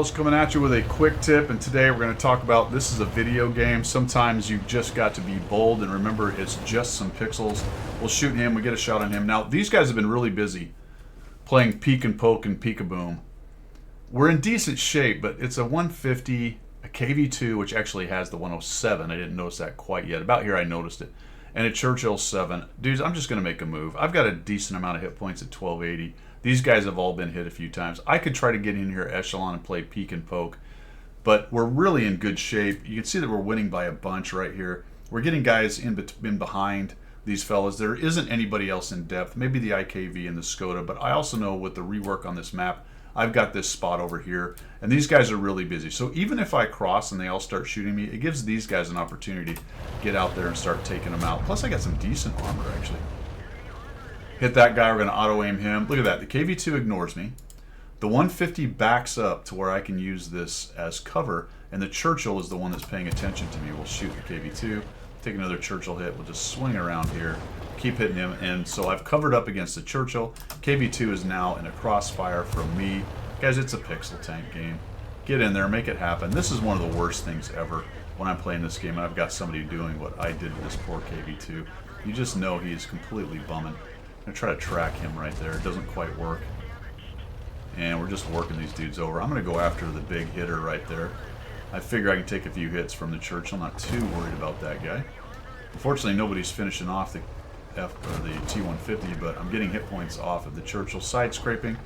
fellas, coming at you with a quick tip, and today we're going to talk about this is a video game. Sometimes you've just got to be bold, and remember, it's just some pixels. We'll shoot him, we get a shot on him. Now, these guys have been really busy playing peek and poke and peek-a-boom. We're in decent shape, but it's a 150, a KV2, which actually has the 107. I didn't notice that quite yet. About here I noticed it. And a Churchill 7. Dudes, I'm just going to make a move. I've got a decent amount of hit points at 1280. These guys have all been hit a few times. I could try to get in here echelon and play peek and poke, but we're really in good shape. You can see that we're winning by a bunch right here. We're getting guys in behind these fellas. There isn't anybody else in depth, maybe the IKV and the Skoda, but I also know with the rework on this map, I've got this spot over here, and these guys are really busy. So even if I cross and they all start shooting me, it gives these guys an opportunity to get out there and start taking them out. Plus I got some decent armor actually. Hit that guy, we're going to auto-aim him. Look at that, the KV2 ignores me. The 150 backs up to where I can use this as cover, and the Churchill is the one that's paying attention to me. We'll shoot the KV2, take another Churchill hit, we'll just swing around here, keep hitting him, and so I've covered up against the Churchill. KV2 is now in a crossfire from me. Guys, it's a pixel tank game. Get in there, make it happen. This is one of the worst things ever when I'm playing this game and I've got somebody doing what I did with this poor KV2. You just know he's completely bumming. I'm going to try to track him right there. It doesn't quite work. And we're just working these dudes over. I'm going to go after the big hitter right there. I figure I can take a few hits from the Churchill. I'm not too worried about that guy. Unfortunately, nobody's finishing off the T-150, but I'm getting hit points off of the Churchill. Side scraping.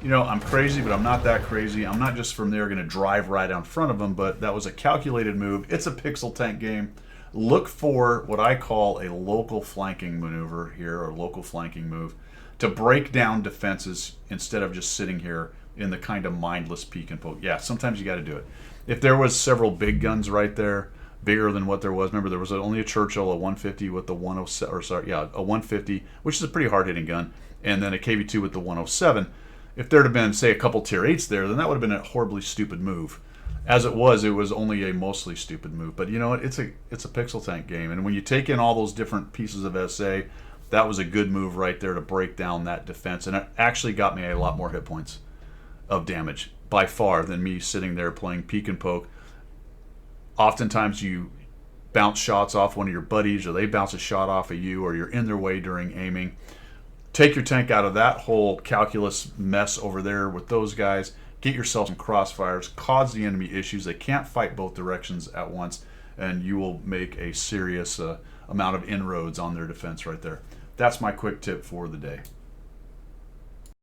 You know, I'm crazy, but I'm not that crazy. I'm not just from there going to drive right out in front of him, but that was a calculated move. It's a pixel tank game. Look for what I call a local flanking maneuver here, or local flanking move, to break down defenses instead of just sitting here in the kind of mindless peek and poke. Yeah, sometimes you got to do it. If there was several big guns right there, bigger than what there was, remember there was only a Churchill, a 150 with the 107, or sorry, yeah, a 150, which is a pretty hard-hitting gun, and then a KV2 with the 107. If there'd have been, say, a couple tier 8s there, then that would have been a horribly stupid move. As it was only a mostly stupid move. But you know what? It's a pixel tank game. And when you take in all those different pieces of SA, that was a good move right there to break down that defense. And it actually got me a lot more hit points of damage, by far, than me sitting there playing peek and poke. Oftentimes you bounce shots off one of your buddies, or they bounce a shot off of you, or you're in their way during aiming. Take your tank out of that whole calculus mess over there with those guys. Get yourself some crossfires, cause the enemy issues. They can't fight both directions at once, and you will make a serious amount of inroads on their defense right there. That's my quick tip for the day.